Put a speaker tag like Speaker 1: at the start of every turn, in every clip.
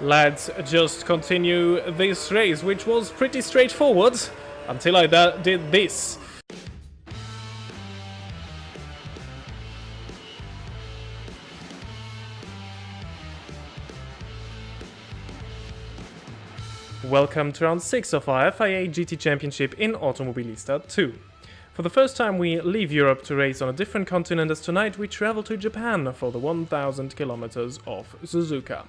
Speaker 1: Let's just continue this race, which was pretty straightforward until I did this. Welcome to round 6 of our FIA GT Championship in Automobilista 2. For the first time we leave Europe to race on a different continent, as tonight we travel to Japan for the 1000 kilometers of Suzuka.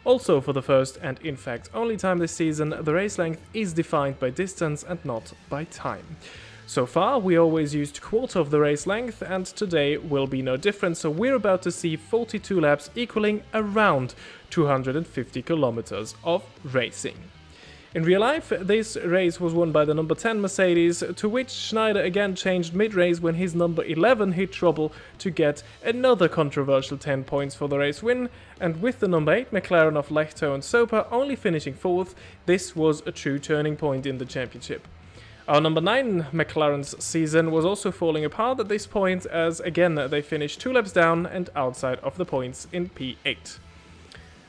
Speaker 1: Also for the first and in fact only time this season, the race length is defined by distance and not by time. So far we always used quarter of the race length, and today will be no different, so we're about to see 42 laps equaling around 250 kilometers of racing. In real life, this race was won by the number 10 Mercedes, to which Schneider again changed mid-race when his number 11 hit trouble to get another controversial 10 points for the race win, and with the number 8 McLaren of Lehto and Soper only finishing 4th, this was a true turning point in the championship. Our number 9 McLaren's season was also falling apart at this point, as again they finished 2 laps down and outside of the points in P8.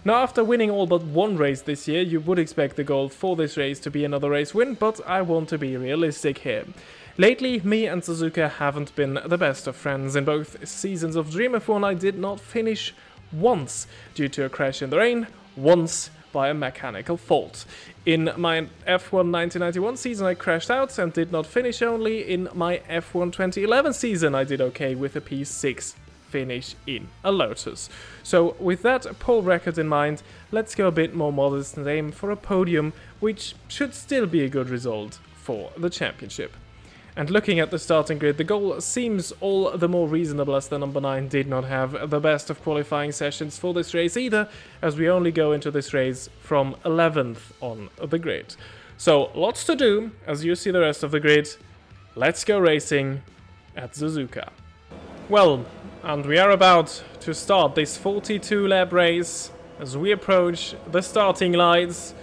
Speaker 1: Now, after winning all but one race this year, you would expect the goal for this race to be another race win, but I want to be realistic here. Lately, me and Suzuka haven't been the best of friends. In both seasons of Dream F1 I did not finish once due to a crash in the rain, once by a mechanical fault. In my F1 1991 season I crashed out and did not finish. Only in my F1 2011 season I did okay with a P6 finish in a Lotus. So with that pole record in mind, let's go a bit more modest and aim for a podium, which should still be a good result for the championship. And looking at the starting grid, the goal seems all the more reasonable, as the number 9 did not have the best of qualifying sessions for this race either, as we only go into this race from 11th on the grid. So lots to do as you see the rest of the grid. Let's go racing at Suzuka. Well, and we are about to start this 42 lap race as we approach the starting lights,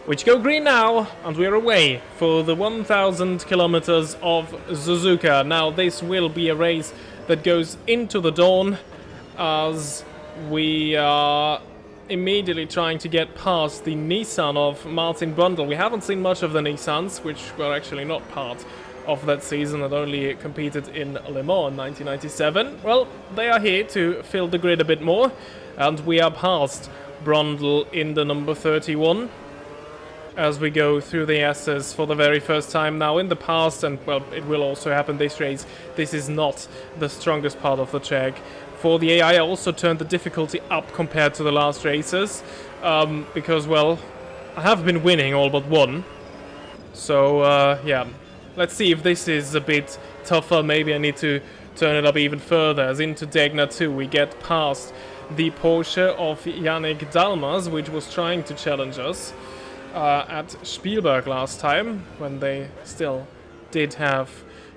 Speaker 1: which go green now, and we are away for the 1000 kilometers of Suzuka. Now this will be a race that goes into the dawn, as we are immediately trying to get past the Nissan of Martin Brundle. We haven't seen much of the Nissans, which were actually not part of that season and only competed in Le Mans in 1997. Well, they are here to fill the grid a bit more, and we are past Brundle in the number 31 as we go through the S's for the very first time now. In the past, and well, it will also happen this race, this is not the strongest part of the track. For the AI, I also turned the difficulty up compared to the last races, because, well, I have been winning all but one. So, yeah. Let's see if this is a bit tougher. Maybe I need to turn it up even further, as into Degner 2 we get past the Porsche of Yannick Dalmas, which was trying to challenge us at Spielberg last time, when they still did have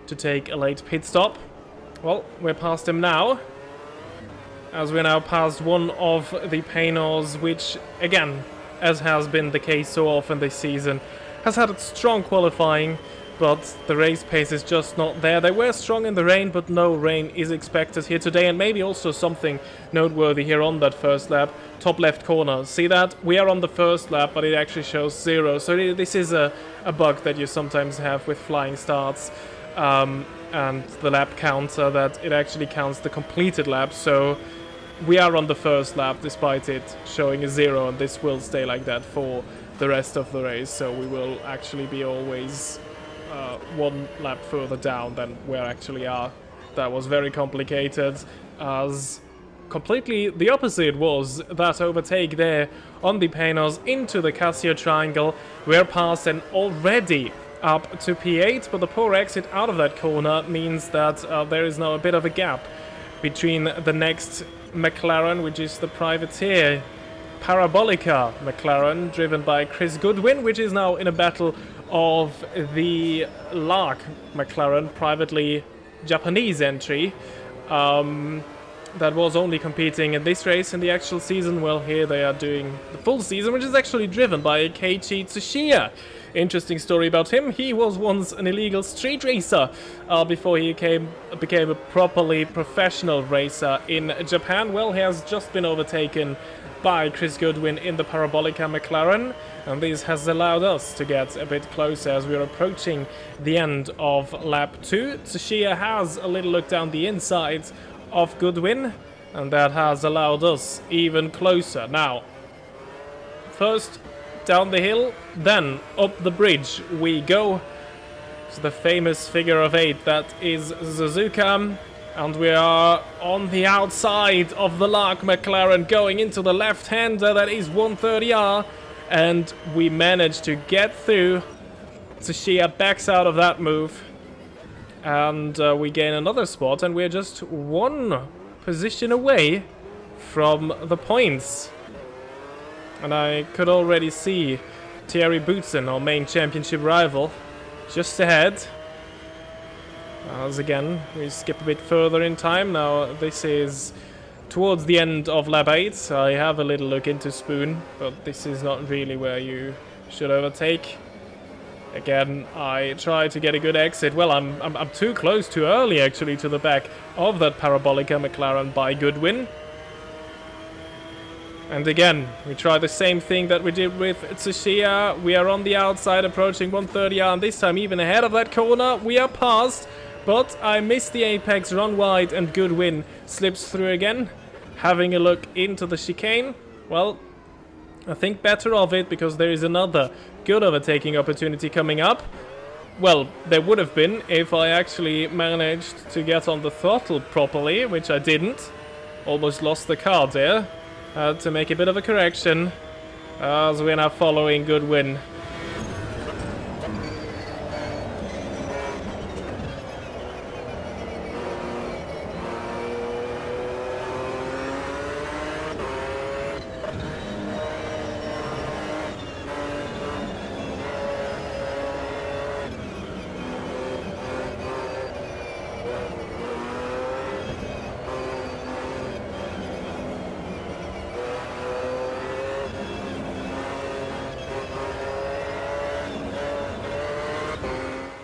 Speaker 1: to take a late pit stop. Well, we're past him now, as we're now past one of the Paynors, which, again, as has been the case so often this season, has had a strong qualifying, but the race pace is just not there. They were strong in the rain, but no rain is expected here today. And maybe also something noteworthy here on that first lap, top left corner. See that? We are on the first lap, but it actually shows 0. So this is a bug that you sometimes have with flying starts. And the lap counter, that it actually counts the completed lap. So we are on the first lap, despite it showing a 0, and this will stay like that for the rest of the race. So we will actually be always one lap further down than we actually are. That was very complicated, as completely the opposite was that overtake there on the Paynors into the Casio triangle. We're past and already up to P8, but the poor exit out of that corner means that there is now a bit of a gap between the next McLaren, which is the privateer Parabolica McLaren, driven by Chris Goodwin, which is now in a battle of the Lark McLaren, privately Japanese entry, that was only competing in this race. In the actual season, well, here they are doing the full season, which is actually driven by Keiichi Tsuchiya, Interesting story about him. He was once an illegal street racer before he became a properly professional racer in Japan. Well, he has just been overtaken by Chris Goodwin in the Parabolica McLaren, and this has allowed us to get a bit closer as we're approaching the end of lap 2. Tsuchiya has a little look down the inside of Goodwin, and that has allowed us even closer. Now, first down the hill, then up the bridge we go. It's the famous figure of 8 that is Suzuka. And we are on the outside of the Lark McLaren going into the left-hander that is 130R. And we managed to get through. Tsuchiya backs out of that move. And we gain another spot, and we're just one position away from the points. And I could already see Thierry Boutsen, our main championship rival, just ahead. As again, we skip a bit further in time. Now this is towards the end of lap 8. I have a little look into Spoon, but this is not really where you should overtake. Again, I try to get a good exit. Well, I'm too close, too early actually, to the back of that Parabolica McLaren by Goodwin. And again, we try the same thing that we did with Tsuchiya. We are on the outside approaching 130R, and this time even ahead of that corner. We are past. But I missed the apex, run wide, and Goodwin slips through again. Having a look into the chicane, well, I think better of it, because there is another good overtaking opportunity coming up. Well, there would have been if I actually managed to get on the throttle properly, which I didn't. Almost lost the car there. Had to make a bit of a correction, as we're now following Goodwin.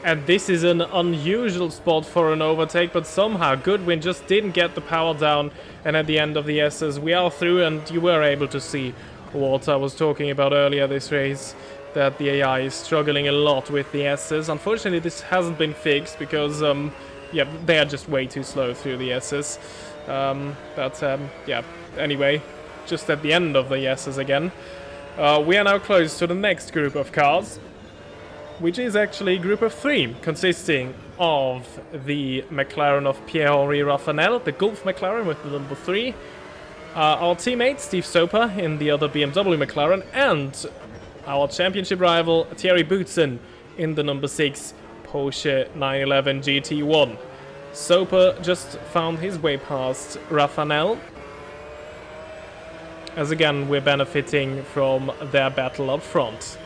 Speaker 1: And this is an unusual spot for an overtake, but somehow Goodwin just didn't get the power down, and at the end of the S's we are through, and you were able to see what I was talking about earlier this race, that the AI is struggling a lot with the S's. Unfortunately, this hasn't been fixed because, yeah, they are just way too slow through the S's. Yeah, anyway, just at the end of the S's again. We are now close to the next group of cars, which is actually a group of 3, consisting of the McLaren of Pierre-Henri Raffanel, the Gulf McLaren with the number 3, our teammate Steve Soper in the other BMW McLaren, and our championship rival Thierry Boutsen in the number 6 Porsche 911 GT1. Soper just found his way past Raffanel, as again we're benefiting from their battle up front.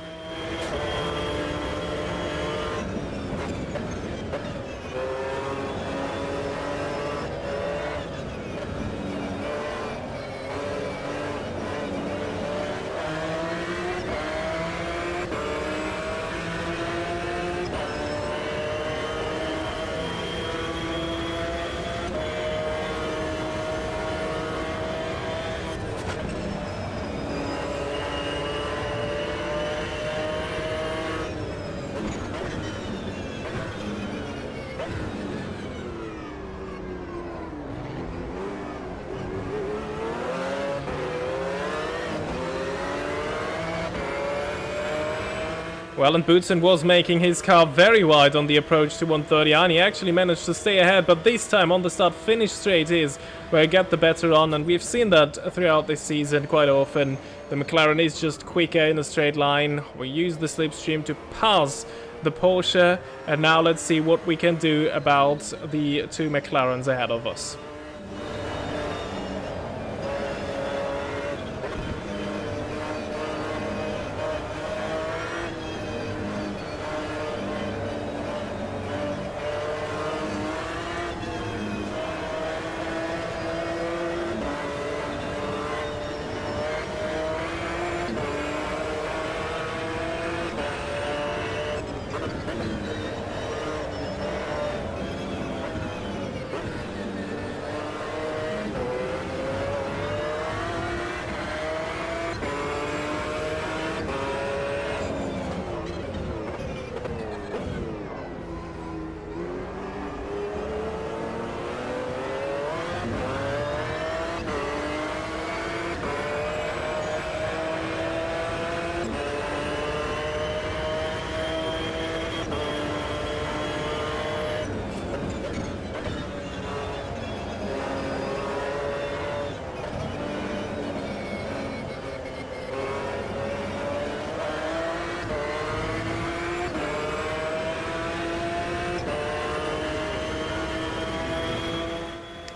Speaker 1: Well, and Boutsen was making his car very wide on the approach to 130, and he actually managed to stay ahead, but this time on the start-finish straight is where I get the better on, and we've seen that throughout this season quite often. The McLaren is just quicker in a straight line. We use the slipstream to pass the Porsche, and now let's see what we can do about the 2 McLarens ahead of us.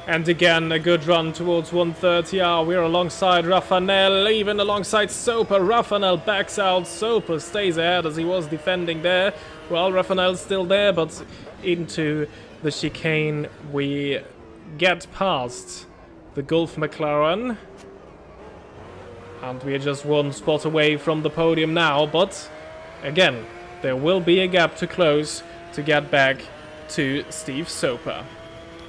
Speaker 1: And again, a good run towards 130. We're alongside Raffanel, even alongside Soper. Raffanel backs out. Soper stays ahead as he was defending there. Well, Raffanel's still there, but into the chicane we get past the Gulf McLaren. And we are just one spot away from the podium now, but again, there will be a gap to close to get back to Steve Soper.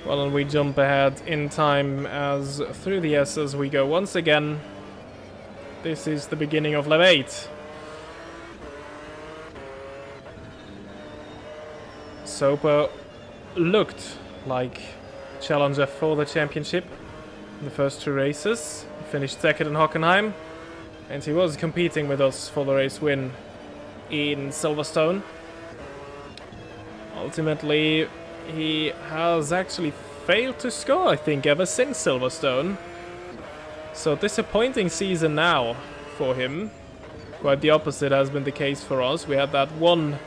Speaker 1: Well, and we jump ahead in time as through the S's we go once again. This is the beginning of lap 8. Soper looked like challenger for the championship in the first 2 races. He finished second in Hockenheim, and he was competing with us for the race win in Silverstone. Ultimately, he has actually failed to score, I think, ever since Silverstone. So disappointing season now for him. Quite the opposite has been the case for us. We had that one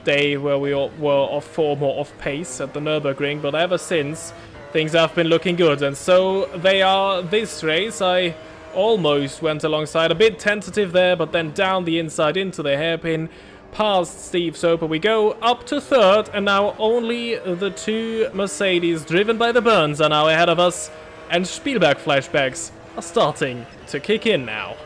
Speaker 1: day where we all were off form or off pace at the Nürburgring, but ever since things have been looking good, and so they are this race. I almost went alongside, a bit tentative there, but then down the inside into the hairpin. Past Steve Soper we go, up to 3rd, and now only the 2 Mercedes driven by the Burns are now ahead of us, and Spielberg flashbacks are starting to kick in now.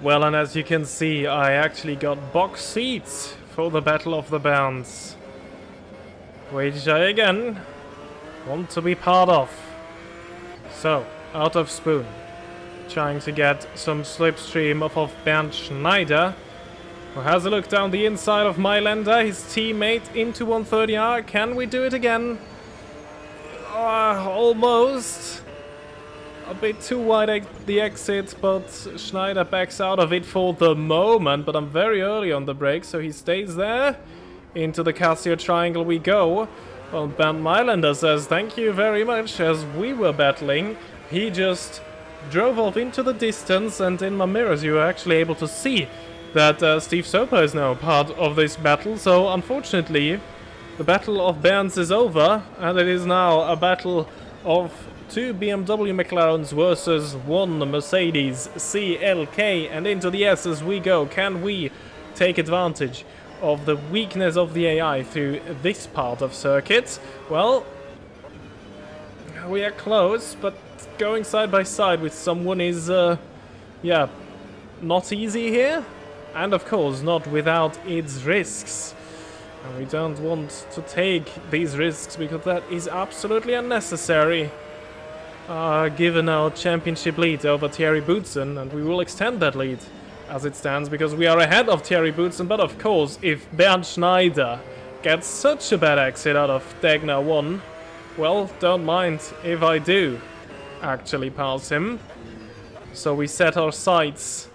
Speaker 1: Well, and as you can see, I actually got box seats for the Battle of the Bounds, which I again want to be part of. So, out of Spoon, trying to get some slipstream off of Bernd Schneider, who has a look down the inside of Mailänder, his teammate, into 130R. Can we do it again? Almost. A bit too wide at the exit, but Schneider backs out of it for the moment. But I'm very early on the brake, so he stays there. Into the Casio triangle we go. Well, Bernd Mailänder says thank you very much. As we were battling, he just drove off into the distance, and in my mirrors you were actually able to see that Steve Soper is now part of this battle. So unfortunately, the battle of Bernds is over, and it is now a battle of 2 BMW McLarens versus 1 Mercedes CLK, and into the S as we go. Can we take advantage of the weakness of the AI through this part of circuit? Well, we are close, but going side by side with someone is, yeah, not easy here, and of course not without its risks. And we don't want to take these risks because that is absolutely unnecessary. Given our championship lead over Thierry Boutsen, and we will extend that lead as it stands because we are ahead of Thierry Boutsen. But of course, if Bernd Schneider gets such a bad exit out of Degner 1, well, don't mind if I do actually pass him. So we set our sights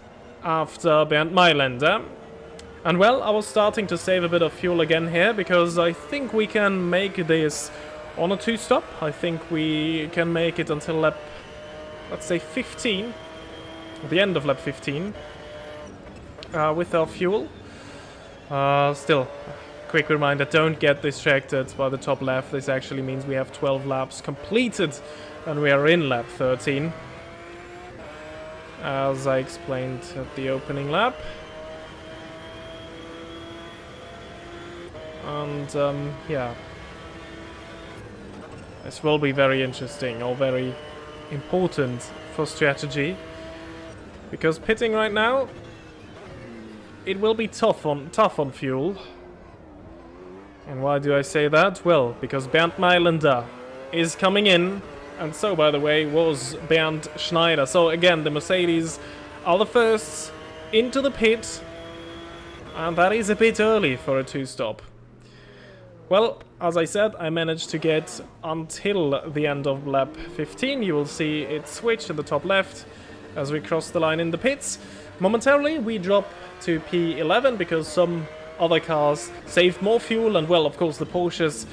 Speaker 1: after Bernd Mailänder. And well, I was starting to save a bit of fuel again here because I think we can make this on a 2-stop. I think we can make it until lap, let's say 15, the end of lap 15, with our fuel. Still, quick reminder, don't get distracted by the top left. This actually means we have 12 laps completed and we are in lap 13, as I explained at the opening lap. And yeah, this will be very interesting, or very important for strategy, because pitting right now, it will be tough on fuel. And why do I say that? Well, because Bernd Mailänder is coming in, and so, by the way, was Bernd Schneider. So again, the Mercedes are the first into the pit, and that is a bit early for a 2-stop. Well, as I said, I managed to get until the end of lap 15. You will see it switch in the top left as we cross the line in the pits. Momentarily, we drop to P11 because some other cars save more fuel, and well, of course, the Porsches,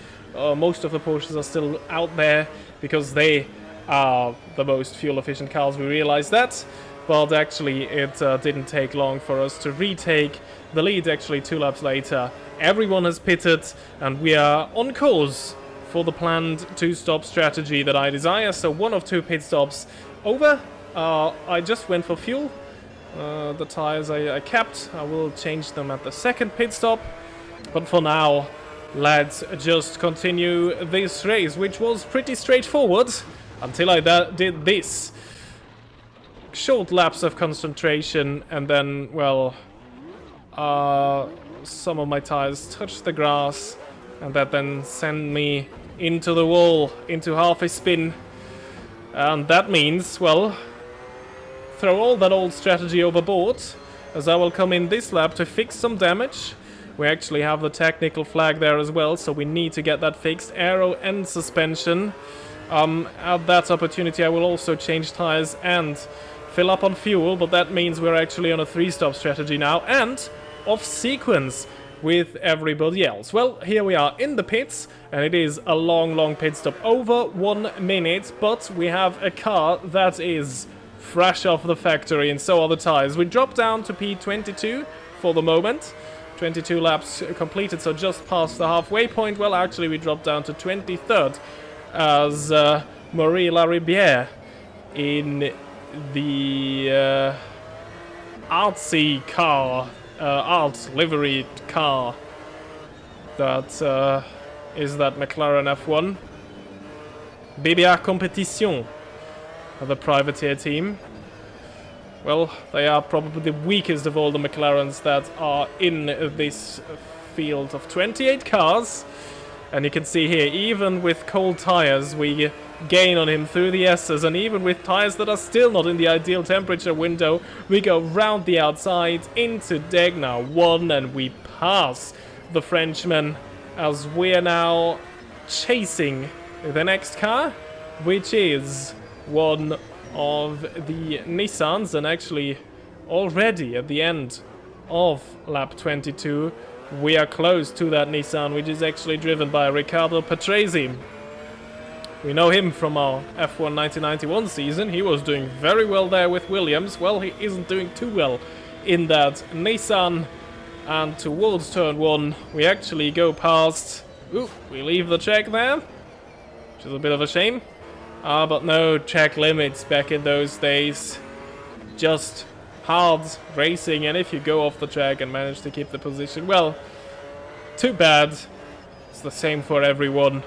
Speaker 1: most of the Porsches are still out there because they are the most fuel-efficient cars. We realize that, but actually, it didn't take long for us to retake the lead. Actually, 2 laps later, everyone has pitted, and we are on course for the planned 2-stop strategy that I desire. So 1 of 2 pit stops over. I just went for fuel. The tires I kept. I will change them at the second pit stop. But for now, let's just continue this race, which was pretty straightforward until I did this. Short lapse of concentration, and then, well, some of my tires touched the grass, and that then sent me into the wall, into half a spin. And that means, well, throw all that old strategy overboard, as I will come in this lap to fix some damage. We actually have the technical flag there as well, so we need to get that fixed, aero and suspension. At that opportunity, I will also change tires and fill up on fuel, but that means we're actually on a 3-stop strategy now, and off sequence with everybody else. Well, here we are in the pits, and it is a long pit stop, over 1 minute, but we have a car that is fresh off the factory, and so are the tires. We drop down to P22 for the moment. 22 laps completed, so just past the halfway point. Well, actually, we dropped down to 23rd as Marie Laribière in the artsy car, art liveried car that is that McLaren F1. BBA Competition, the privateer team. Well, they are probably the weakest of all the McLarens that are in this field of 28 cars. And you can see here, even with cold tires, we gain on him through the S's, and even with tires that are still not in the ideal temperature window, we go round the outside into Degna 1, and we pass the Frenchman as we are now chasing the next car, which is one of the Nissans. And actually, already at the end of lap 22, we are close to that Nissan, which is actually driven by Riccardo Patrese. We know him from our F1 1991 season. He was doing very well there with Williams. Well, he isn't doing too well in that Nissan. And towards turn 1, we actually go past... Ooh, we leave the track there, which is a bit of a shame. But no track limits back in those days. Just hard racing, and if you go off the track and manage to keep the position, well, too bad. It's the same for everyone,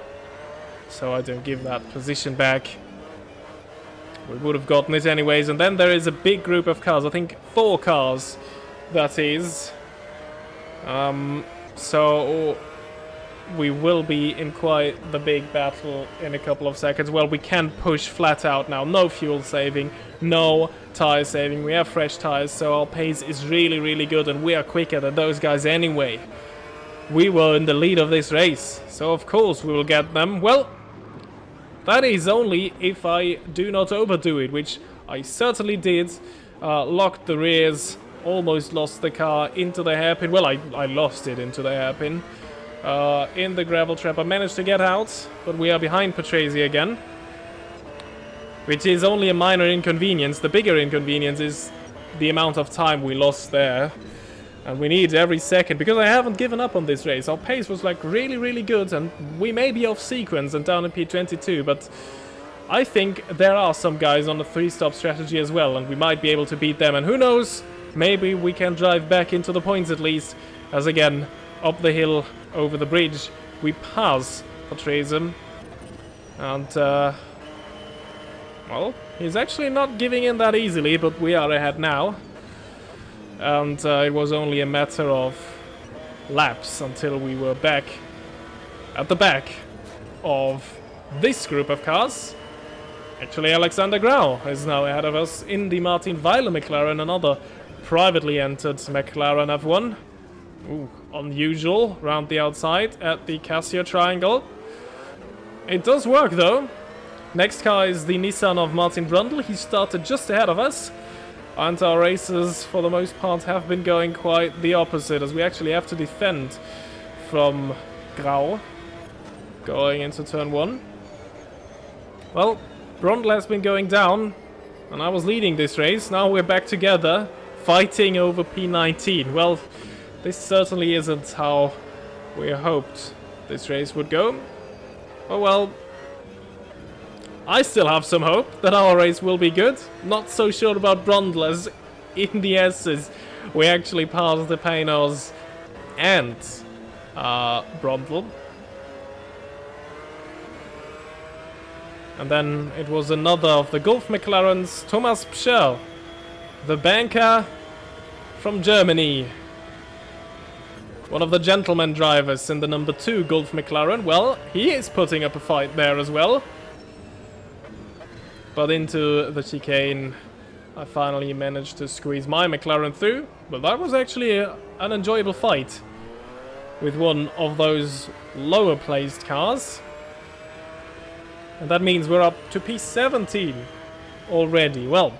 Speaker 1: so I don't give that position back. We would have gotten it anyways. And then there is a big group of cars, I think 4 cars, that is. So we will be in quite the big battle in a couple of seconds. Well, we can push flat out now. No fuel saving, no tire saving. We have fresh tires, so our pace is really good, and we are quicker than those guys anyway. We were in the lead of this race, so of course we will get them. Well, that is only if I do not overdo it, which I certainly did. Locked the rears, almost lost the car into the hairpin. Well, I lost it into the hairpin. in the gravel trap. I managed to get out, but we are behind Patrese again, which is only a minor inconvenience. The bigger inconvenience is the amount of time we lost there. And we need every second, because I haven't given up on this race. Our pace was like really good, and we may be off sequence and down in P22, but I think there are some guys on the 3-stop strategy as well, and we might be able to beat them. And who knows, maybe we can drive back into the points at least, as again, up the hill, over the bridge, we pass Patrese. And, well, he's actually not giving in that easily, but we are ahead now. And it was only a matter of laps until we were back at the back of this group of cars. Actually, Alexander Grau is now ahead of us in the Martin Weiler McLaren, another privately entered McLaren F1. Ooh, unusual, round the outside at the Casio Triangle. It does work though. Next car is the Nissan of Martin Brundle. He started just ahead of us. And our races, for the most part, have been going quite the opposite, as we actually have to defend from Grau going into turn 1. Well, Brundle has been going down, and I was leading this race. Now we're back together, fighting over P19. Well, this certainly isn't how we hoped this race would go. Oh well. I still have some hope that our race will be good. Not so sure about Brundle, as in the S's we actually passed the Paynos and Brundle. And then it was another of the Gulf McLarens, Thomas Pscherl, the banker from Germany. One of the gentleman drivers in the number 2 Gulf McLaren. Well, he is putting up a fight there as well. But into the chicane, I finally managed to squeeze my McLaren through. But that was actually an enjoyable fight with one of those lower placed cars. And that means we're up to P17 already. Well,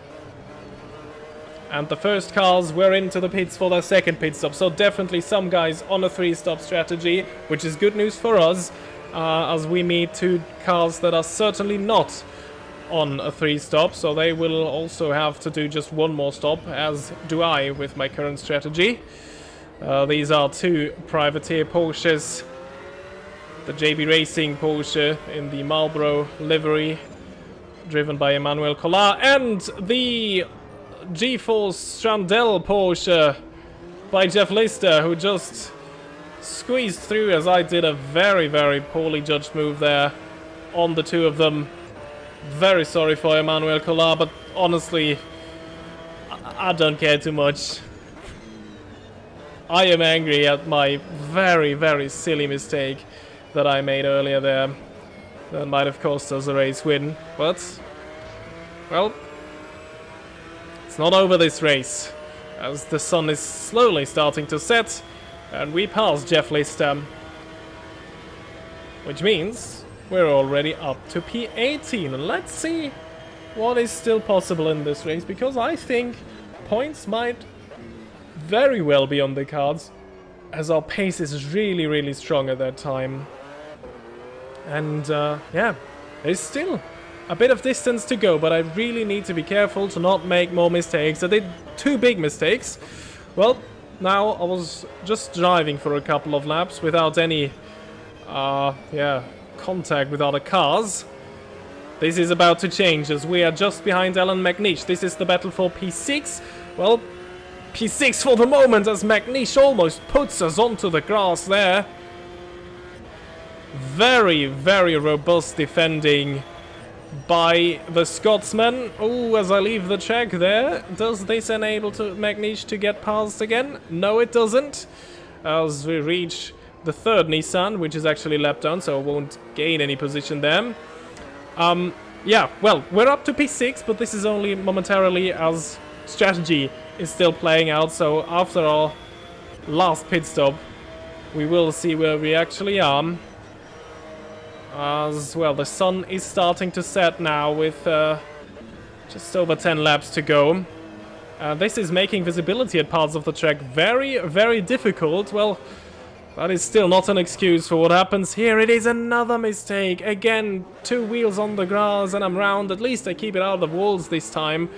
Speaker 1: and the first cars were into the pits for their second pit stop. So definitely some guys on a 3-stop strategy, which is good news for us, as we meet 2 cars that are certainly not on a 3-stop, so they will also have to do just one more stop, as do I with my current strategy. These are 2 privateer Porsches. The JB Racing Porsche in the Marlboro livery, driven by Emmanuel Collard, and the G-Force Strandell Porsche by Jeff Lister, who just squeezed through, as I did a very poorly judged move there on the 2 of them. Very sorry for Emmanuel Collard, but honestly, I don't care too much. I am angry at my very silly mistake that I made earlier there. That might have cost us a race win, but, well, it's not over this race, as the sun is slowly starting to set, and we pass Jeff Lister, which means we're already up to P18, and let's see what is still possible in this race, because I think points might very well be on the cards, as our pace is really strong at that time. And yeah, there's still a bit of distance to go, but I really need to be careful to not make more mistakes. I did 2 big mistakes. Well, now I was just driving for a couple of laps without any contact with other cars. This is about to change, as we are just behind Alan McNeish. This is the battle for P6. Well, P6 for the moment, as McNeish almost puts us onto the grass there. Very robust defending by the Scotsman. Oh, as I leave the track there, does this enable McNeish to get past again? No, it doesn't. As we reach the 3rd Nissan, which is actually lap down, so I won't gain any position there. Yeah, well, we're up to P6, but this is only momentarily, as strategy is still playing out. So after our last pit stop, we will see where we actually are. As well, the sun is starting to set now with just over 10 laps to go. This is making visibility at parts of the track very difficult. Well, That is still not an excuse for what happens here. It is another mistake. Again, 2 wheels on the grass and I'm round. At least I keep it out of the walls this time.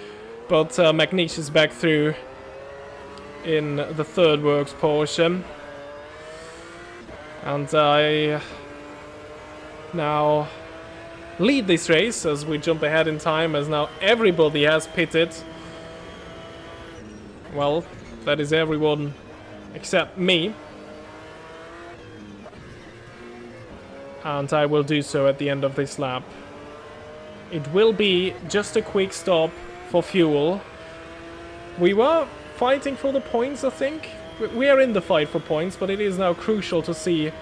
Speaker 1: But McNish is back through in the third works portion. And I now lead this race as we jump ahead in time, as now everybody has pitted. Well, that is everyone except me. And I will do so at the end of this lap. It will be just a quick stop for fuel. We were fighting for the points, I think. We are in the fight for points, but it is now crucial to see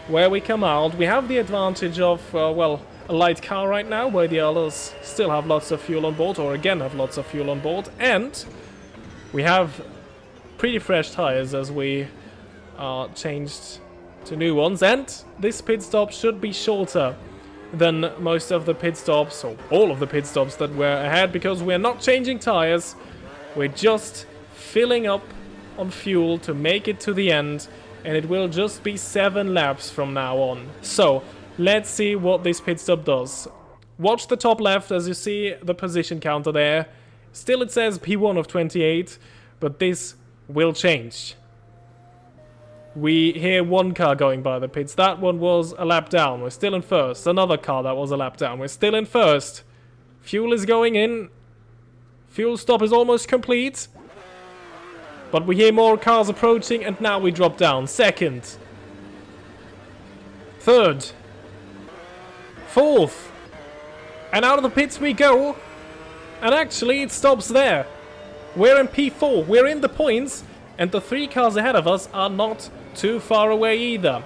Speaker 1: where we come out. We have the advantage of, well, a light car right now, where the others still have lots of fuel on board, or again have lots of fuel on board. And we have pretty fresh tires as we changed to new ones, and this pit stop should be shorter than most of the pit stops, or all of the pit stops that were ahead, because we're not changing tires, we're just filling up on fuel to make it to the end, and it will just be 7 laps from now on. So let's see what this pit stop does. Watch the top left as you see the position counter there. Still it says P1 of 28, but this will change. We hear one car going by the pits. That one was a lap down. We're still in first. Another car that was a lap down. We're still in first. Fuel is going in. Fuel stop is almost complete. But we hear more cars approaching, and now we drop down. Second. Third. Fourth. And out of the pits we go. And actually it stops there. We're in P4. We're in the points. And the 3 cars ahead of us are not too far away either.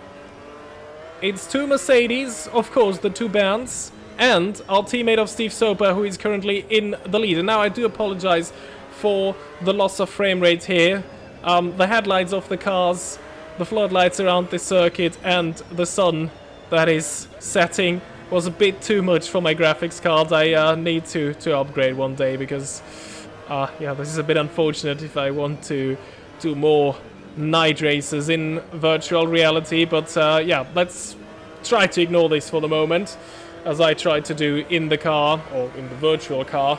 Speaker 1: It's 2 Mercedes, of course, the 2 bands, and our teammate of Steve Soper, who is currently in the lead. And now I do apologize for the loss of frame rate here. The headlights of the cars, the floodlights around the circuit, and the sun that is setting was a bit too much for my graphics card. I need to upgrade one day, because yeah, this is a bit unfortunate if I want to do more night races in virtual reality. But yeah, let's try to ignore this for the moment, as I tried to do in the car, or in the virtual car,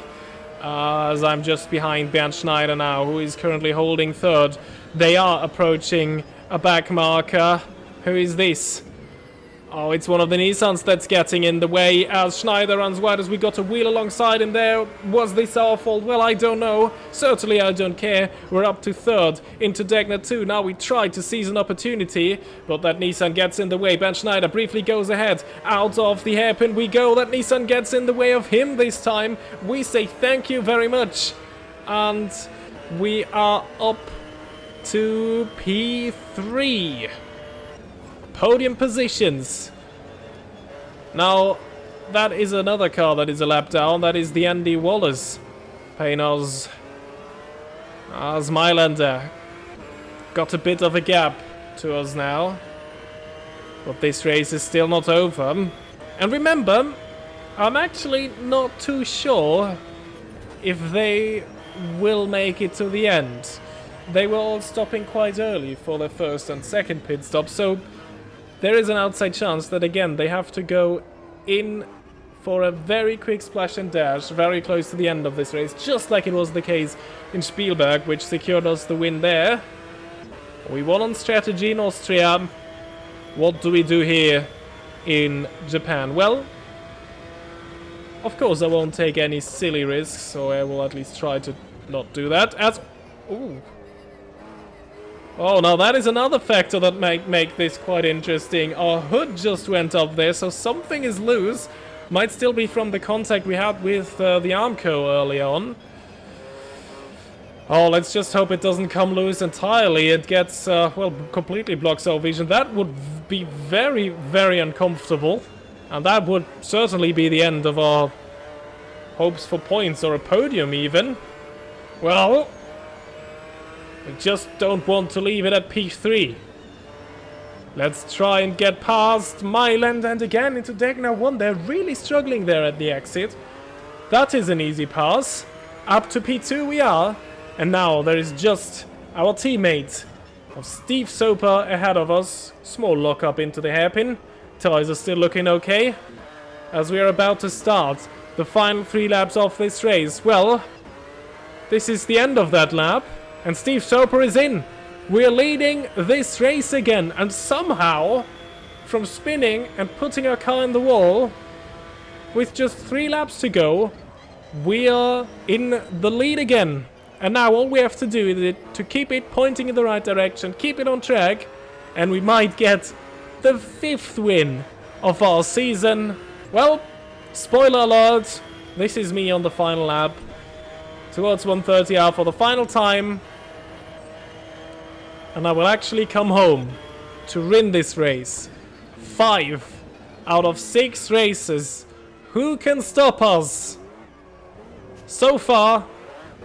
Speaker 1: as I'm just behind Bernd Schneider now, who is currently holding third. They are approaching a back marker. Who is this? Oh, it's one of the Nissans that's getting in the way as Schneider runs wide, as we got a wheel alongside him there. Was this our fault? Well, I don't know. Certainly I don't care. We're up to third into Degner 2. Now we try to seize an opportunity, but that Nissan gets in the way. Ben Schneider briefly goes ahead. Out of the hairpin we go. That Nissan gets in the way of him this time. We say thank you very much. And we are up to P3. Podium positions. Now, that is another car that is a lap down. That is the Andy Wallace. Paynos as Mailander. Got a bit of a gap to us now. But this race is still not over. And remember, I'm actually not too sure if they will make it to the end. They were all stopping quite early for their first and second pit stop, so there is an outside chance that, again, they have to go in for a very quick splash and dash very close to the end of this race, just like it was the case in Spielberg, which secured us the win there. We won on strategy in Austria. What do we do here in Japan? Well, of course I won't take any silly risks, or I will at least try to not do that. As... Ooh. Oh, now that is another factor that might make this quite interesting. Our hood just went up there, so something is loose. Might still be from the contact we had with the Armco early on. Oh, let's just hope it doesn't come loose entirely. It gets, well, completely blocks our vision. That would be very, very uncomfortable. And that would certainly be the end of our hopes for points, or a podium even. Well, we just don't want to leave it at P3. Let's try and get past Myland and again into Degner 1. They're really struggling there at the exit. That is an easy pass. Up to P2 we are. And now there is just our teammate of Steve Soper ahead of us. Small lock-up into the hairpin. Tyres are still looking okay. As we are about to start the final 3 laps of this race. Well, this is the end of that lap. And Steve Soper is in. We're leading this race again. And somehow, from spinning and putting our car in the wall, with just 3 laps to go, we are in the lead again. And now all we have to do is to keep it pointing in the right direction, keep it on track, and we might get the 5th win of our season. Well, spoiler alert, this is me on the final lap, towards 130 out for the final time. And I will actually come home to win this race. 5 out of 6 races. Who can stop us? So far,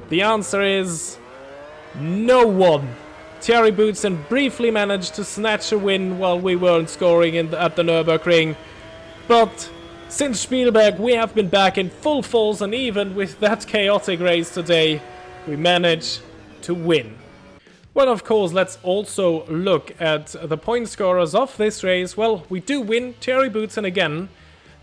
Speaker 1: the answer is no one. Thierry Boutsen briefly managed to snatch a win while we weren't scoring at the Nürburgring. But since Spielberg, we have been back in full force, and even with that chaotic race today, we managed to win. Well, of course, let's also look at the point scorers of this race. Well, we do win. Thierry Boutsen again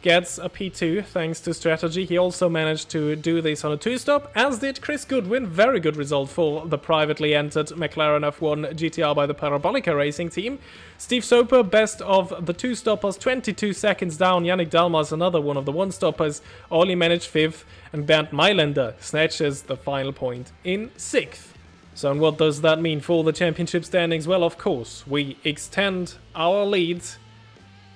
Speaker 1: gets a P2 thanks to strategy. He also managed to do this on a 2-stop, as did Chris Goodwin. Very good result for the privately entered McLaren F1 GTR by the Parabolica Racing team. Steve Soper, best of the 2-stoppers, 22 seconds down. Yannick Dalmas, another one of the 1-stoppers, only managed 5th, and Bernd Mailänder snatches the final point in 6th. So, and what does that mean for the championship standings? Well, of course, we extend our lead,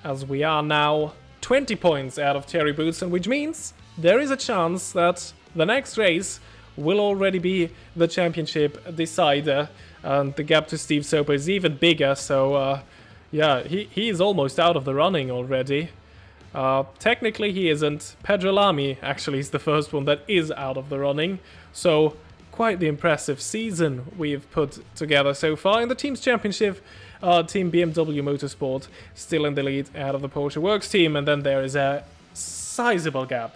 Speaker 1: as we are now 20 points out of Thierry Boutsen, which means there is a chance that the next race will already be the championship decider, and the gap to Steve Soper is even bigger. So yeah, he is almost out of the running already. Technically he isn't. Pedro Lamy actually is the first one that is out of the running, so quite the impressive season we've put together so far. In the team's championship, Team BMW Motorsport still in the lead out of the Porsche Works team, and then there is a sizable gap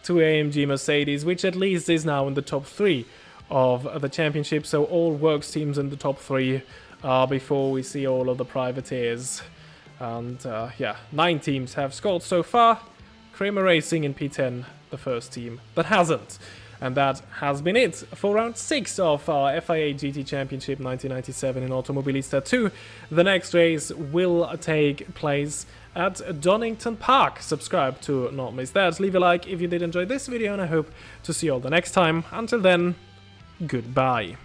Speaker 1: to AMG Mercedes, which at least is now in the top 3 of the championship. So all Works teams in the top 3 before we see all of the privateers. And yeah, 9 teams have scored so far. Kramer Racing in P10, the first team that hasn't. And that has been it for round 6 of our FIA GT Championship 1997 in Automobilista 2. The next race will take place at Donington Park. Subscribe to not miss that. Leave a like if you did enjoy this video, and I hope to see you all the next time. Until then, goodbye.